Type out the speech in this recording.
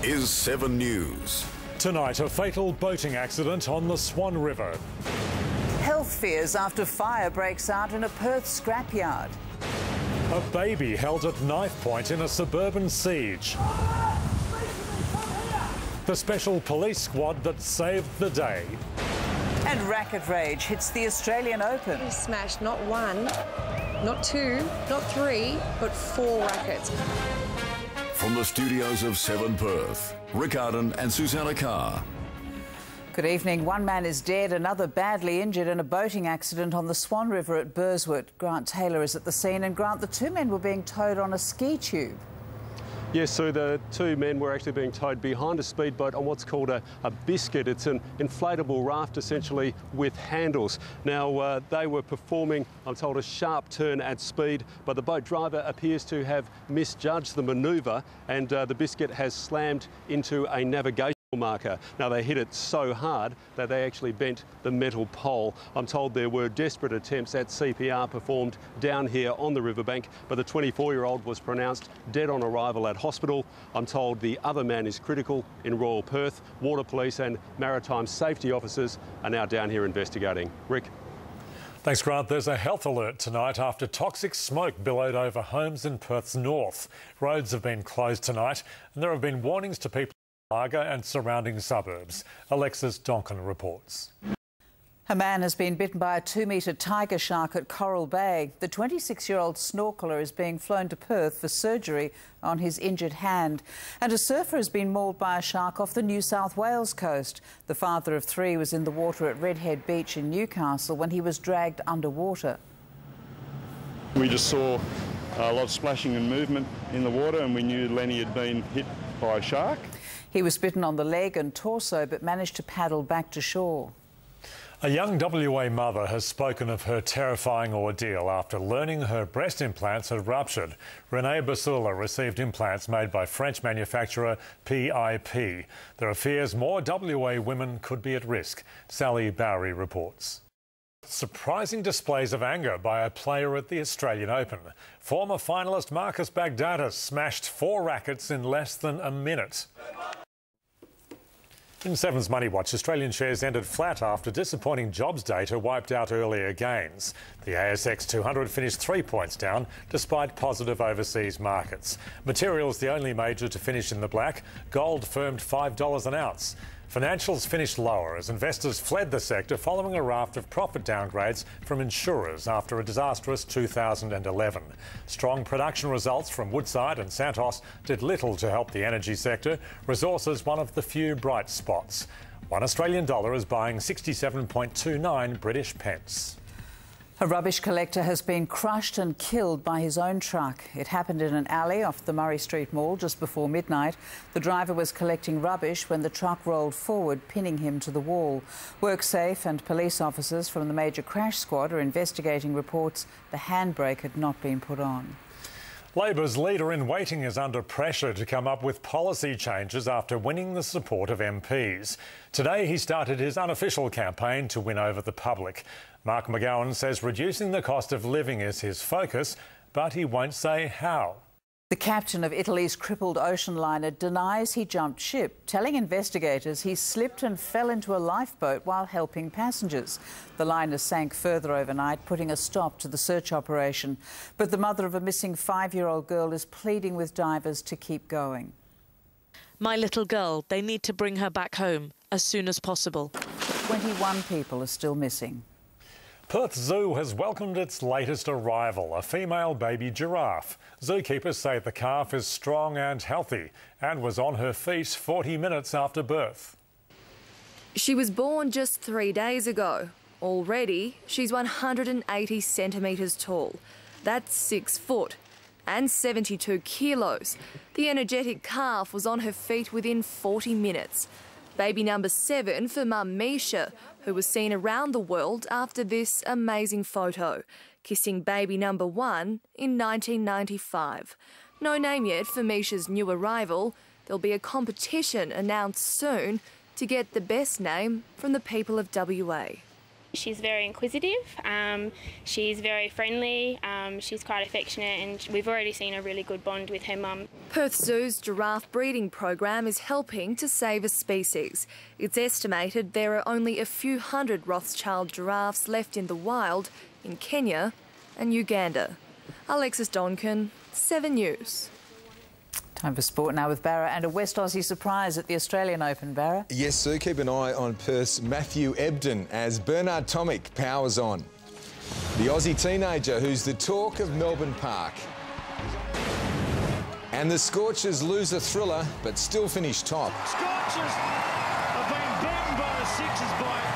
is 7 News. Tonight, a fatal boating accident on the Swan River. Health fears after fire breaks out in a Perth scrapyard. A baby held at knife point in a suburban siege. The special police squad that saved the day. And racket rage hits the Australian Open. He smashed not one, not two, not three, but 4 rackets. From the studios of 7 Perth, Ardon and Susannah Carr. Good evening. One man is dead, another badly injured in a boating accident on the Swan River at Burswood. Grant Taylor is at the scene. And Grant, the 2 men were being towed on a ski tube. Yes, so the 2 men were actually being towed behind a speedboat on what's called a biscuit. It's an inflatable raft, essentially, with handles. Now, they were performing, I'm told, a sharp turn at speed, but the boat driver appears to have misjudged the manoeuvre, and the biscuit has slammed into a navigation marker. Now, they hit it so hard that they actually bent the metal pole. I'm told there were desperate attempts at CPR performed down here on the riverbank, but the 24-year-old was pronounced dead on arrival at hospital. I'm told the other man is critical in Royal Perth. Water police and maritime safety officers are now down here investigating. Rick. Thanks, Grant. There's a health alert tonight after toxic smoke billowed over homes in Perth's north. Roads have been closed tonight, and there have been warnings to people Largo and surrounding suburbs. Alexis, Donkin reports. A man has been bitten by a 2-metre tiger shark at Coral Bay. The 26-year-old snorkeler is being flown to Perth for surgery on his injured hand. And a surfer has been mauled by a shark off the New South Wales coast. The father of 3 was in the water at Redhead Beach in Newcastle when he was dragged underwater. We just saw a lot of splashing and movement in the water, and we knew Lenny had been hit by a shark. He was bitten on the leg and torso but managed to paddle back to shore. A young WA mother has spoken of her terrifying ordeal after learning her breast implants had ruptured. Renee Basula received implants made by French manufacturer PIP. There are fears more WA women could be at risk. Sally Bowery reports. Surprising displays of anger by a player at the Australian Open. Former finalist Marcus Baghdatis smashed 4 rackets in less than a minute. In 7's Money Watch, Australian shares ended flat after disappointing jobs data wiped out earlier gains. The ASX 200 finished 3 points down despite positive overseas markets. Materials the only major to finish in the black. Gold firmed $5 an ounce. Financials finished lower as investors fled the sector following a raft of profit downgrades from insurers after a disastrous 2011. Strong production results from Woodside and Santos did little to help the energy sector. Resources one of the few bright spots. $1 Australian is buying 67.29 British pence. A rubbish collector has been crushed and killed by his own truck. It happened in an alley off the Murray Street Mall just before midnight. The driver was collecting rubbish when the truck rolled forward, pinning him to the wall. WorkSafe and police officers from the Major Crash Squad are investigating reports the handbrake had not been put on. Labor's leader in waiting is under pressure to come up with policy changes after winning the support of MPs. Today he started his unofficial campaign to win over the public. Mark McGowan says reducing the cost of living is his focus, but he won't say how. The captain of Italy's crippled ocean liner denies he jumped ship, telling investigators he slipped and fell into a lifeboat while helping passengers. The liner sank further overnight, putting a stop to the search operation. But the mother of a missing 5-year-old girl is pleading with divers to keep going. My little girl, they need to bring her back home as soon as possible. 21 people are still missing. Perth Zoo has welcomed its latest arrival, a female baby giraffe. Zookeepers say the calf is strong and healthy and was on her feet 40 minutes after birth. She was born just 3 days ago. Already, she's 180 centimetres tall. That's 6 foot and 72 kilos. The energetic calf was on her feet within 40 minutes. Baby number 7 for mum Misha, who was seen around the world after this amazing photo, kissing baby number 1 in 1995. No name yet for Misha's new arrival. There'll be a competition announced soon to get the best name from the people of WA. She's very inquisitive, she's very friendly, she's quite affectionate, and we've already seen a really good bond with her mum. Perth Zoo's giraffe breeding program is helping to save a species. It's estimated there are only a few hundred Rothschild giraffes left in the wild in Kenya and Uganda. Alexis, Donkin, 7 News. Time for sport now with Barra and a West Aussie surprise at the Australian Open. Barra? Yes, Sue, keep an eye on Perth's Matthew Ebden as Bernard Tomic powers on. The Aussie teenager who's the talk of Melbourne Park. And the Scorchers lose a thriller but still finish top. Scorchers have been beaten by the Sixers by